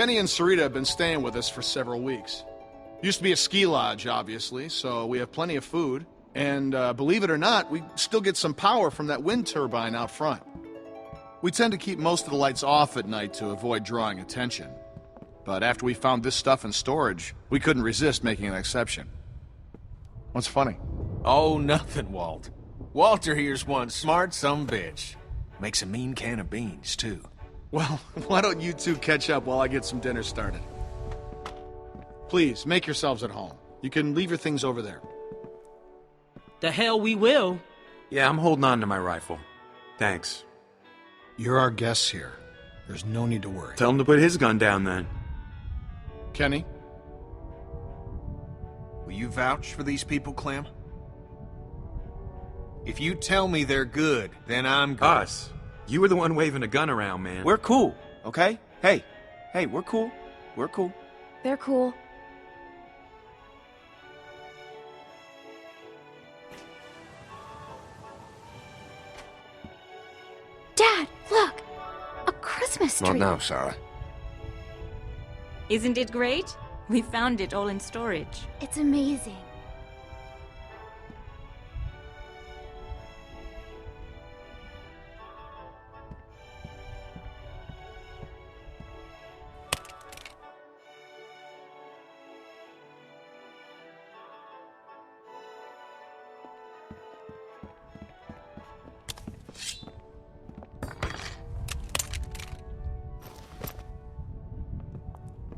Kenny and Sarita have been staying with us for several weeks. Used to be a ski lodge, obviously, so we have plenty of food. And believe it or not, we still get some power from that wind turbine out front. We tend to keep most of the lights off at night to avoid drawing attention. But after we found this stuff in storage, we couldn't resist making an exception. What's funny? Oh, nothing, Walt. Walter here's one smart sumbitch. Makes a mean can of beans, too. Well, why don't you two catch up while I get some dinner started? Please, make yourselves at home. You can leave your things over there. The hell we will. Yeah, I'm holding on to my rifle. Thanks. You're our guests here. There's no need to worry. Tell him to put his gun down, then. Kenny? Will you vouch for these people, Clem? If you tell me they're good, then I'm good. Us? You were the one waving a gun around, man. We're cool, okay? Hey, we're cool. We're cool. They're cool. Dad, look! A Christmas tree! Not now, Sarah. Isn't it great? We found it all in storage. It's amazing.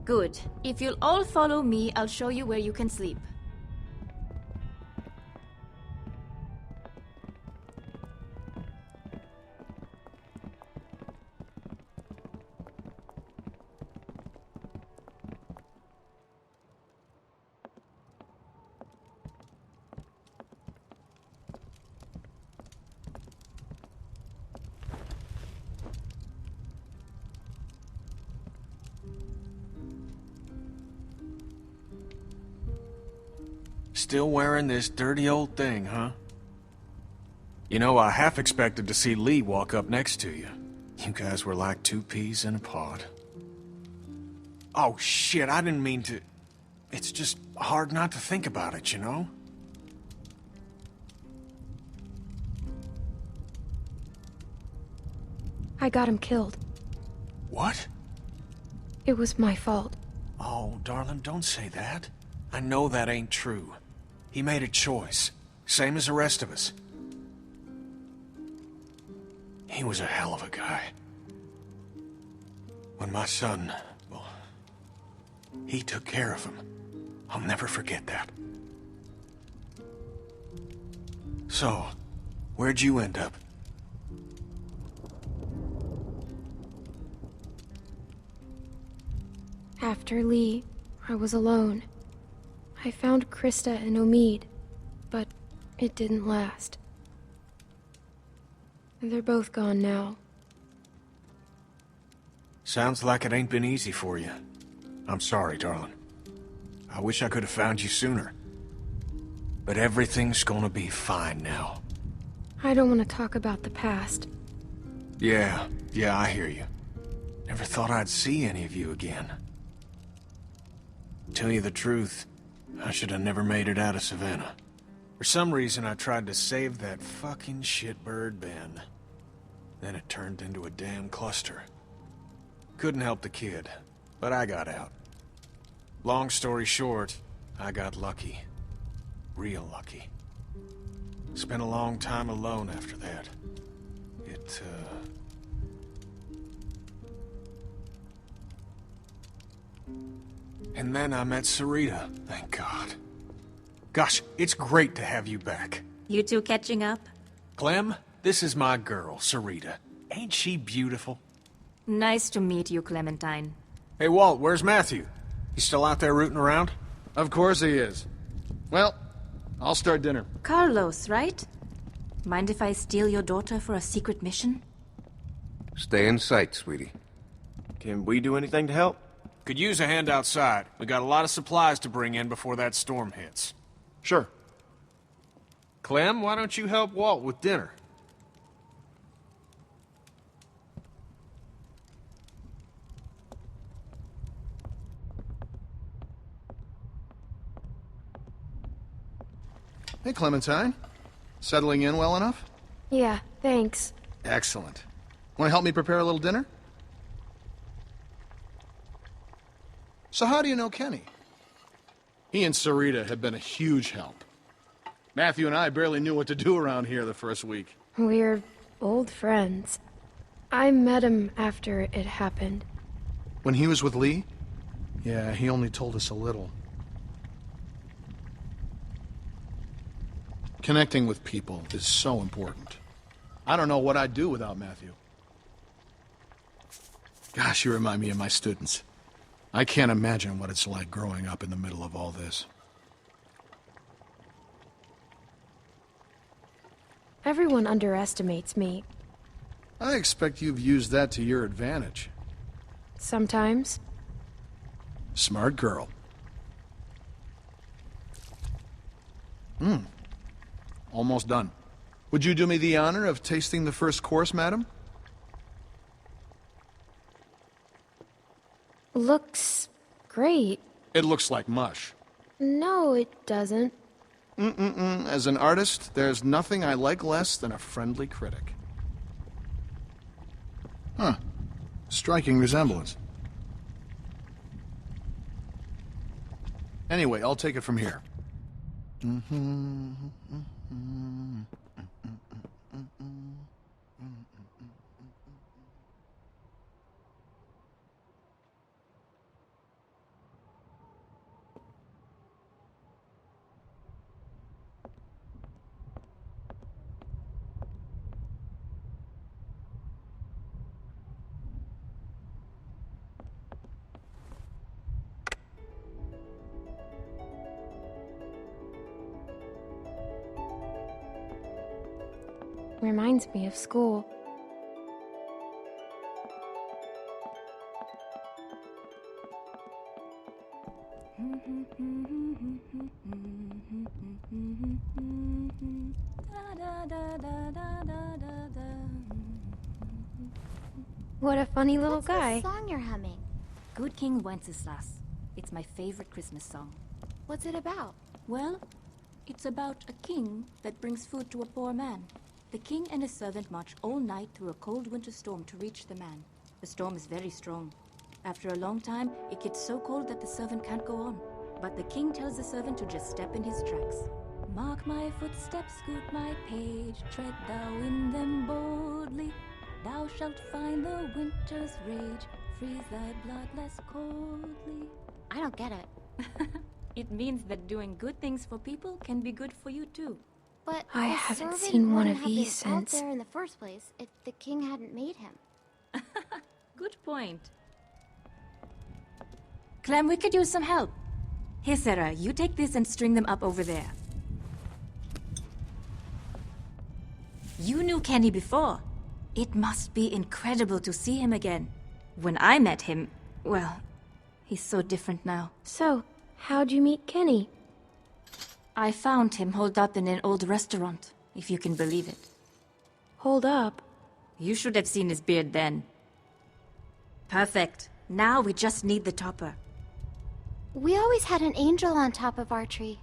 Good. If you'll all follow me, I'll show you where you can sleep. Still wearing this dirty old thing, huh? You know, I half expected to see Lee walk up next to you. You guys were like two peas in a pod. Oh, shit, I didn't mean to... It's just hard not to think about it, you know? I got him killed. What? It was my fault. Oh, darling, don't say that. I know that ain't true. He made a choice, same as the rest of us. He was a hell of a guy. When my son, well, he took care of him. I'll never forget that. So, where'd you end up? After Lee, I was alone. I found Krista and Omid, but it didn't last. They're both gone now. Sounds like it ain't been easy for you. I'm sorry, darling. I wish I could have found you sooner. But everything's gonna be fine now. I don't want to talk about the past. Yeah, I hear you. Never thought I'd see any of you again. Tell you the truth, I should have never made it out of Savannah. For some reason, I tried to save that fucking shitbird Ben. Then it turned into a damn cluster. Couldn't help the kid, but I got out. Long story short, I got lucky. Real lucky. Spent a long time alone after that. And then I met Sarita, thank God. Gosh, it's great to have you back. You two catching up? Clem, this is my girl, Sarita. Ain't she beautiful? Nice to meet you, Clementine. Hey, Walt, where's Matthew? He's still out there rooting around? Of course he is. Well, I'll start dinner. Carlos, right? Mind if I steal your daughter for a secret mission? Stay in sight, sweetie. Can we do anything to help? Could use a hand outside. We got a lot of supplies to bring in before that storm hits. Sure. Clem, why don't you help Walt with dinner? Hey, Clementine. Settling in well enough? Yeah, thanks. Excellent. Want to help me prepare a little dinner? So how do you know Kenny? He and Sarita have been a huge help. Matthew and I barely knew what to do around here the first week. We're old friends. I met him after it happened. When he was with Lee? Yeah, he only told us a little. Connecting with people is so important. I don't know what I'd do without Matthew. Gosh, you remind me of my students. I can't imagine what it's like growing up in the middle of all this. Everyone underestimates me. I expect you've used that to your advantage. Sometimes. Smart girl. Almost done. Would you do me the honor of tasting the first course, madam? Looks great. It looks like mush. No, it doesn't. As an artist, there's nothing I like less than a friendly critic. Huh. Striking resemblance. Anyway, I'll take it from here. Reminds me of school. What a funny little guy. What's the song you're humming? Good King Wenceslas. It's my favorite Christmas song. What's it about? Well, it's about a king that brings food to a poor man. The king and his servant march all night through a cold winter storm to reach the man. The storm is very strong. After a long time, it gets so cold that the servant can't go on. But the king tells the servant to just step in his tracks. Mark my footsteps, scoot my page, tread thou in them boldly. Thou shalt find the winter's rage, freeze thy blood less coldly. I don't get it. It means that doing good things for people can be good for you too. But I haven't seen one of these since. Out there in the first place if the king hadn't made him. Good point. Clem, we could use some help. Here, Sarah, you take this and string them up over there. You knew Kenny before. It must be incredible to see him again. When I met him, well, he's so different now. So, how'd you meet Kenny? I found him holed up in an old restaurant, if you can believe it. Hold up. You should have seen his beard then. Perfect. Now we just need the topper. We always had an angel on top of our tree.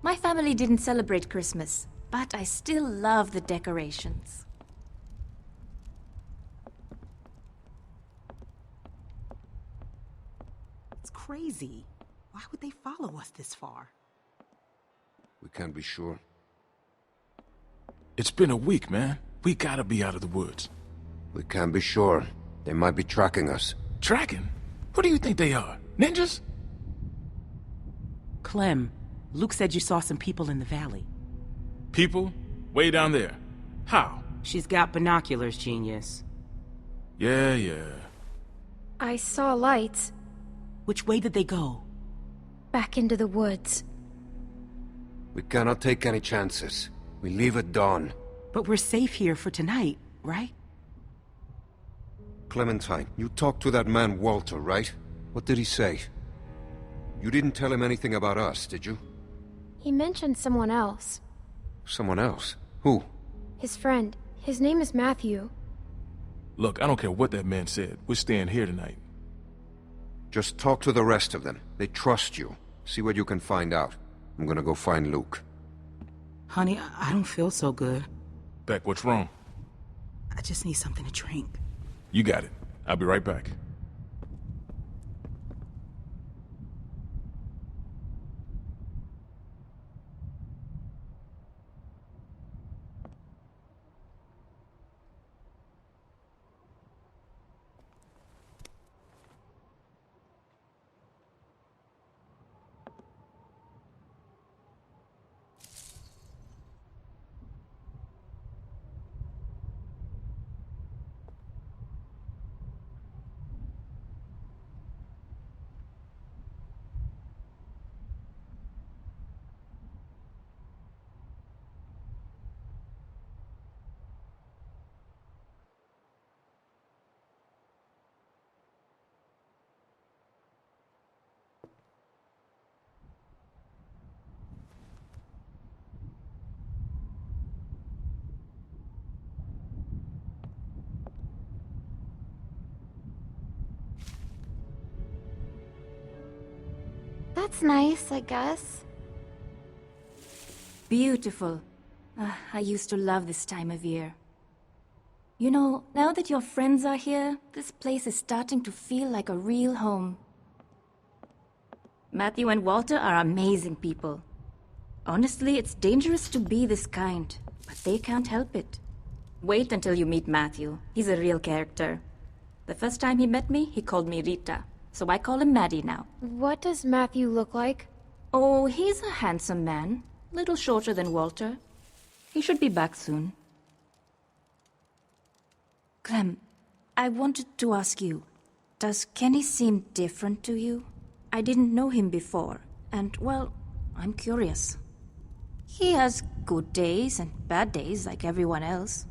My family didn't celebrate Christmas, but I still love the decorations. It's crazy. Why would they follow us this far? We can't be sure. It's been a week, man. We gotta be out of the woods. We can't be sure. They might be tracking us. Tracking? Who do you think they are? Ninjas? Clem, Luke said you saw some people in the valley. People? Way down there. How? She's got binoculars, genius. Yeah. I saw lights. Which way did they go? Back into the woods. We cannot take any chances. We leave at dawn. But we're safe here for tonight, right? Clementine, you talked to that man Walter, right? What did he say? You didn't tell him anything about us, did you? He mentioned someone else. Someone else? Who? His friend. His name is Matthew. Look, I don't care what that man said. We're staying here tonight. Just talk to the rest of them. They trust you. See what you can find out. I'm gonna go find Luke. Honey, I don't feel so good. Beck, what's wrong? I just need something to drink. You got it. I'll be right back. That's nice, I guess. Beautiful. I used to love this time of year. You know, now that your friends are here, this place is starting to feel like a real home. Matthew and Walter are amazing people. Honestly, it's dangerous to be this kind, but they can't help it. Wait until you meet Matthew. He's a real character. The first time he met me, he called me Rita, so I call him Maddie now. What does Matthew look like? Oh, he's a handsome man. Little shorter than Walter. He should be back soon. Clem, I wanted to ask you, does Kenny seem different to you? I didn't know him before, and, well, I'm curious. He has good days and bad days like everyone else.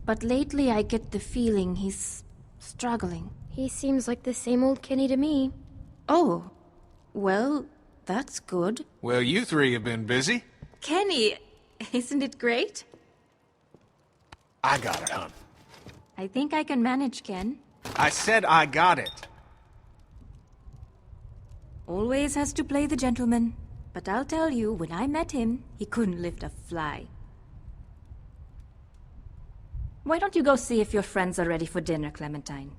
But lately I get the feeling he's struggling. He seems like the same old Kenny to me. Oh, well, that's good. Well, you three have been busy. Kenny, isn't it great? I got it, hon. I think I can manage, Ken. I said I got it. Always has to play the gentleman. But I'll tell you, when I met him, he couldn't lift a fly. Why don't you go see if your friends are ready for dinner, Clementine?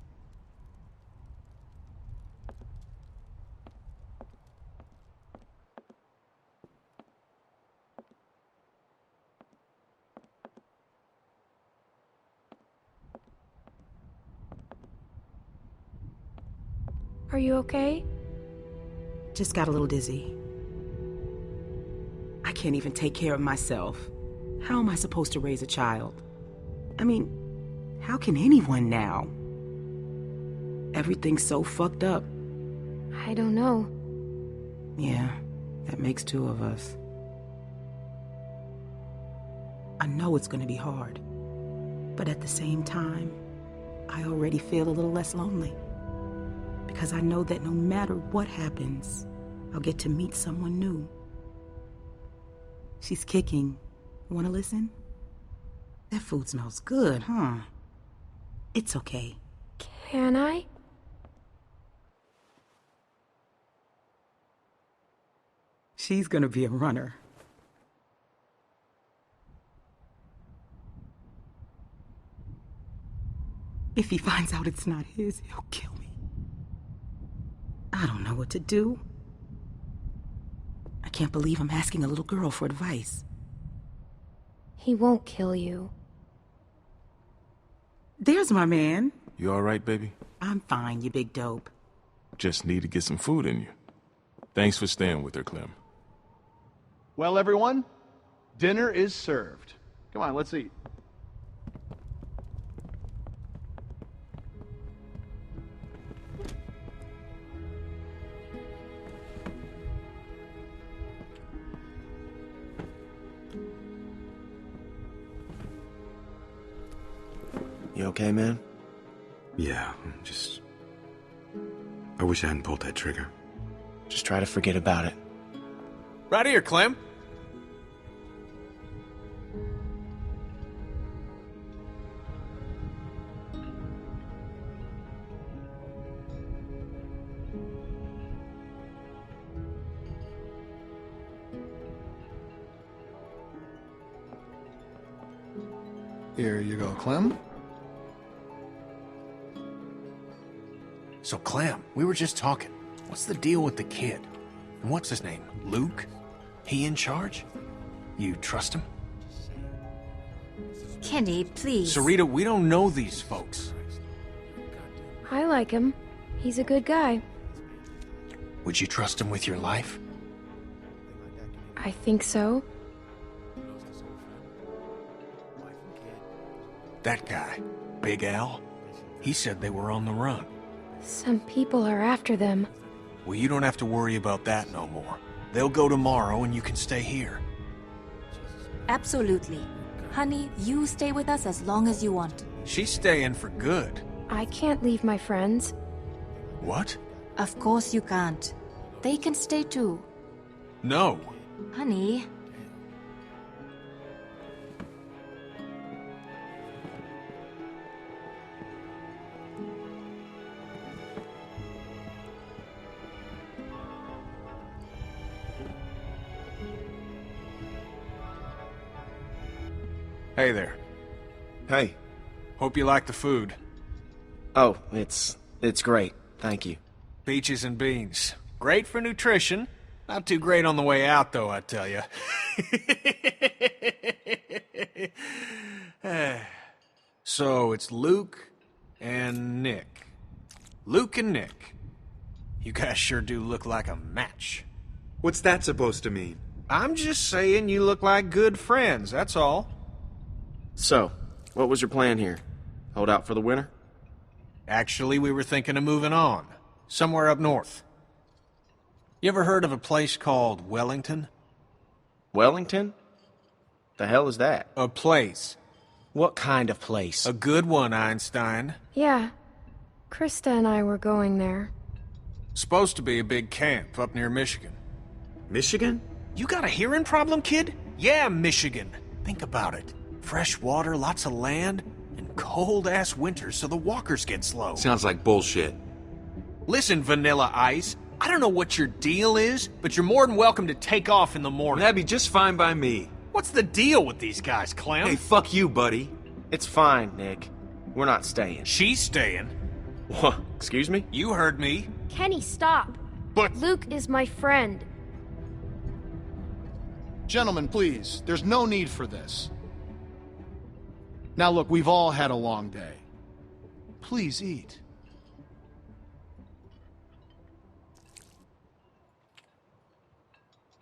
Are you okay? Just got a little dizzy. I can't even take care of myself. How am I supposed to raise a child? I mean, how can anyone now? Everything's so fucked up. I don't know. Yeah, that makes two of us. I know it's gonna be hard, but at the same time, I already feel a little less lonely. Because I know that no matter what happens, I'll get to meet someone new. She's kicking. Wanna listen? That food smells good, huh? It's okay. Can I? She's gonna be a runner. If he finds out it's not his, he'll kill me. I don't know what to do. I can't believe I'm asking a little girl for advice. He won't kill you. There's my man. You all right, baby? I'm fine, you big dope. Just need to get some food in you. Thanks for staying with her, Clem. Well, everyone, dinner is served. Come on, let's eat. You okay, man? Yeah, I wish I hadn't pulled that trigger. Just try to forget about it. Right here, Clem. Here you go, Clem. So, Clem, we were just talking. What's the deal with the kid? And what's his name? Luke? He in charge? You trust him? Kenny, please. Sarita, we don't know these folks. I like him. He's a good guy. Would you trust him with your life? I think so. That guy, Big Al, he said they were on the run. Some people are after them. Well, you don't have to worry about that no more. They'll go tomorrow and you can stay here. Absolutely. Honey, you stay with us as long as you want. She's staying for good. I can't leave my friends. What? Of course you can't. They can stay too. No. Honey. Hey there. Hey. Hope you like the food. Oh, it's great. Thank you. Peaches and beans. Great for nutrition. Not too great on the way out, though, I tell you. So, it's Luke and Nick. Luke and Nick. You guys sure do look like a match. What's that supposed to mean? I'm just saying you look like good friends, that's all. So, what was your plan here? Hold out for the winter? Actually, we were thinking of moving on. Somewhere up north. You ever heard of a place called Wellington? Wellington? The hell is that? A place. What kind of place? A good one, Einstein. Yeah. Krista and I were going there. Supposed to be a big camp up near Michigan. Michigan? You got a hearing problem, kid? Yeah, Michigan. Think about it. Fresh water, lots of land, and cold-ass winters so the walkers get slow. Sounds like bullshit. Listen, Vanilla Ice, I don't know what your deal is, but you're more than welcome to take off in the morning. That'd be just fine by me. What's the deal with these guys, Clem? Hey, fuck you, buddy. It's fine, Nick. We're not staying. She's staying. What? Excuse me? You heard me. Kenny, stop! But... Luke is my friend. Gentlemen, please. There's no need for this. Now look, we've all had a long day. Please eat.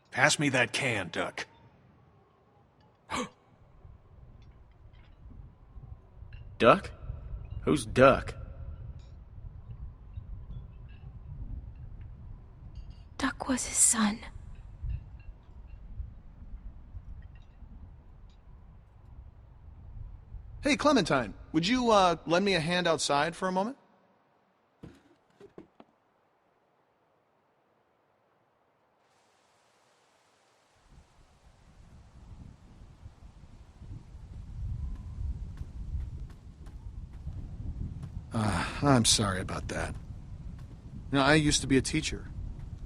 Pass me that can, Duck. Duck? Who's Duck? Duck was his son. Hey, Clementine, would you, lend me a hand outside for a moment? I'm sorry about that. You know, I used to be a teacher,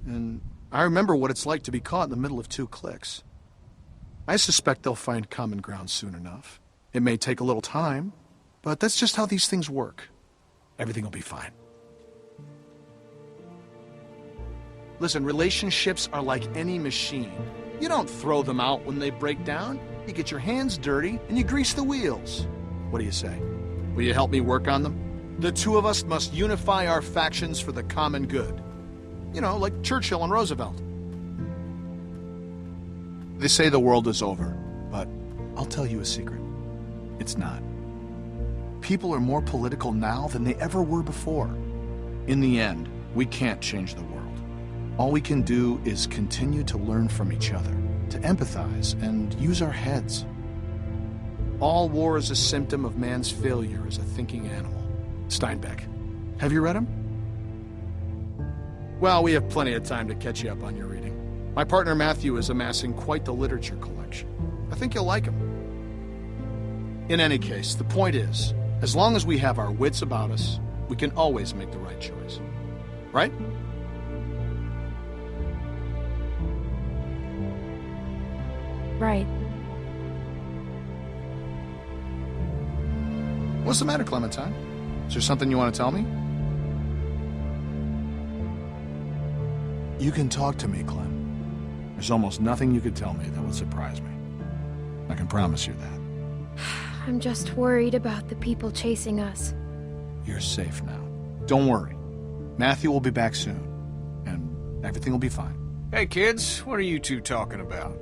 and I remember what it's like to be caught in the middle of two cliques. I suspect they'll find common ground soon enough. It may take a little time, but that's just how these things work. Everything will be fine. Listen, relationships are like any machine. You don't throw them out when they break down. You get your hands dirty and you grease the wheels. What do you say? Will you help me work on them? The two of us must unify our factions for the common good. You know, like Churchill and Roosevelt. They say the world is over, but I'll tell you a secret. It's not. People are more political now than they ever were before. In the end, we can't change the world. All we can do is continue to learn from each other, to empathize, and use our heads. All war is a symptom of man's failure as a thinking animal. Steinbeck. Have you read him? Well, we have plenty of time to catch you up on your reading. My partner Matthew is amassing quite the literature collection. I think you'll like him. In any case, the point is, as long as we have our wits about us, we can always make the right choice. Right? Right. What's the matter, Clementine? Is there something you want to tell me? You can talk to me, Clem. There's almost nothing you could tell me that would surprise me. I can promise you that. I'm just worried about the people chasing us. You're safe now. Don't worry. Matthew will be back soon, and everything will be fine. Hey, kids, what are you two talking about?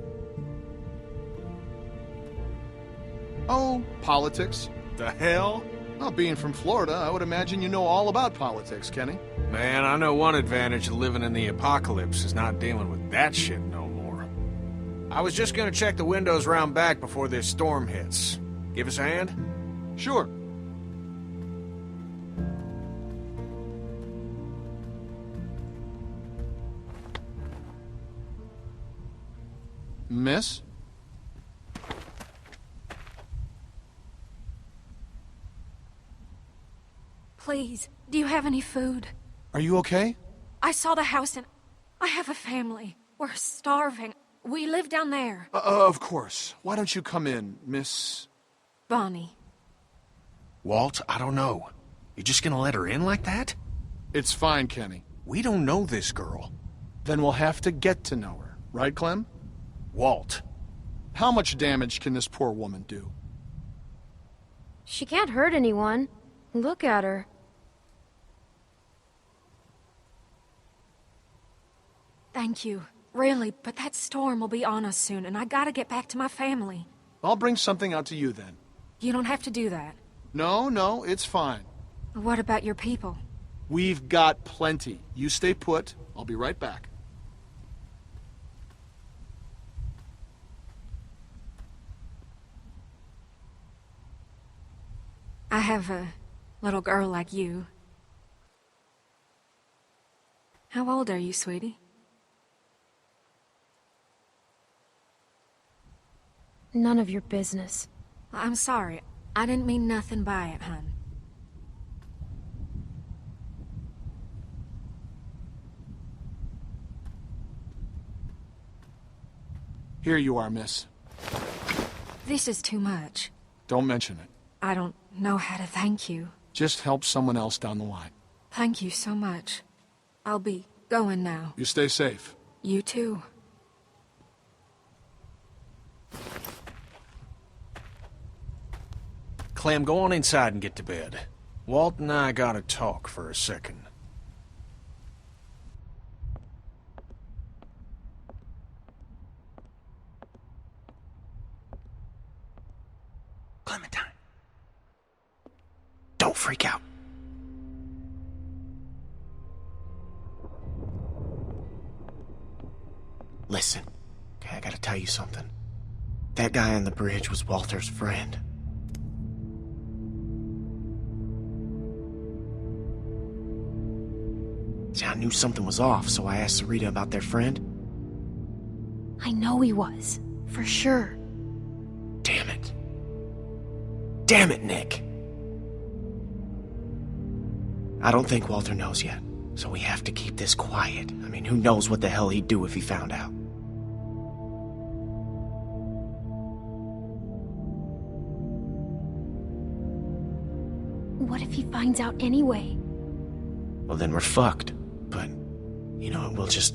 Oh, politics. The hell? Well, being from Florida, I would imagine you know all about politics, Kenny. Man, I know one advantage of living in the apocalypse is not dealing with that shit no more. I was just gonna check the windows round back before this storm hits. Give us a hand? Sure. Miss? Please, do you have any food? Are you okay? I saw the house and I have a family. We're starving. We live down there. Of course. Why don't you come in, Miss... Bonnie. Walt, I don't know. You just gonna let her in like that? It's fine, Kenny. We don't know this girl. Then we'll have to get to know her. Right, Clem? Walt. How much damage can this poor woman do? She can't hurt anyone. Look at her. Thank you. Really, but that storm will be on us soon, and I gotta get back to my family. I'll bring something out to you then. You don't have to do that. No, it's fine. What about your people? We've got plenty. You stay put. I'll be right back. I have a little girl like you. How old are you, sweetie? None of your business. I'm sorry. I didn't mean nothing by it, hon. Here you are, miss. This is too much. Don't mention it. I don't know how to thank you. Just help someone else down the line. Thank you so much. I'll be going now. You stay safe. You too. Clem, go on inside and get to bed. Walt and I gotta talk for a second. Clementine. Don't freak out. Listen, okay, I gotta tell you something. That guy on the bridge was Walter's friend. See, I knew something was off, so I asked Sarita about their friend. I know he was. For sure. Damn it. Damn it, Nick. I don't think Walter knows yet, so we have to keep this quiet. I mean, who knows what the hell he'd do if he found out. What if he finds out anyway? Well, then we're fucked. But, you know, we'll just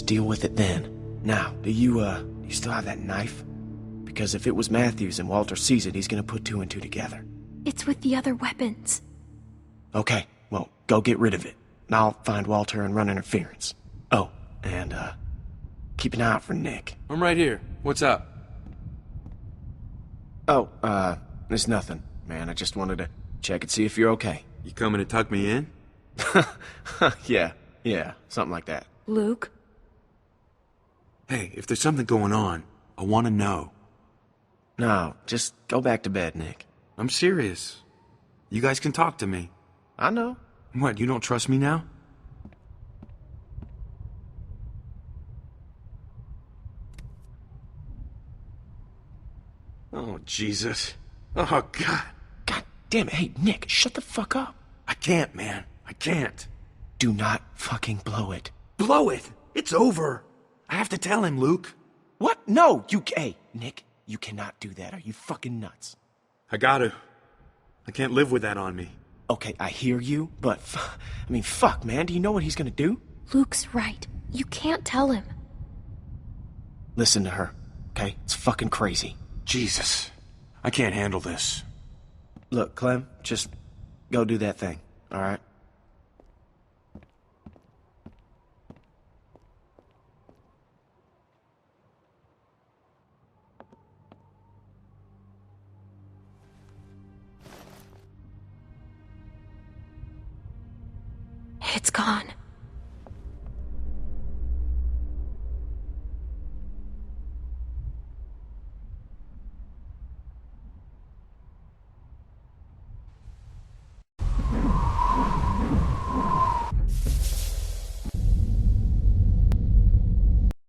deal with it then. Now, do you still have that knife? Because if it was Matthew's and Walter sees it, he's gonna put two and two together. It's with the other weapons. Okay, well, go get rid of it. And I'll find Walter and run interference. Oh, and, keep an eye out for Nick. I'm right here. What's up? Oh, it's nothing, man. I just wanted to check and see if you're okay. You coming to tuck me in? Yeah, something like that. Luke? Hey, if there's something going on, I want to know. No, just go back to bed, Nick. I'm serious. You guys can talk to me. I know. What, you don't trust me now? Oh, Jesus. Oh, God. God damn it. Hey, Nick, shut the fuck up. I can't, man. I can't. Do not fucking blow it. Blow it! It's over! I have to tell him, Luke. What? No, hey, Nick, you cannot do that. Are you fucking nuts? I gotta I can't live with that on me. Okay, I hear you, but I mean, fuck, man. Do you know what he's gonna do? Luke's right. You can't tell him. Listen to her, okay? It's fucking crazy. Jesus. I can't handle this. Look, Clem, just go do that thing, all right? It's gone.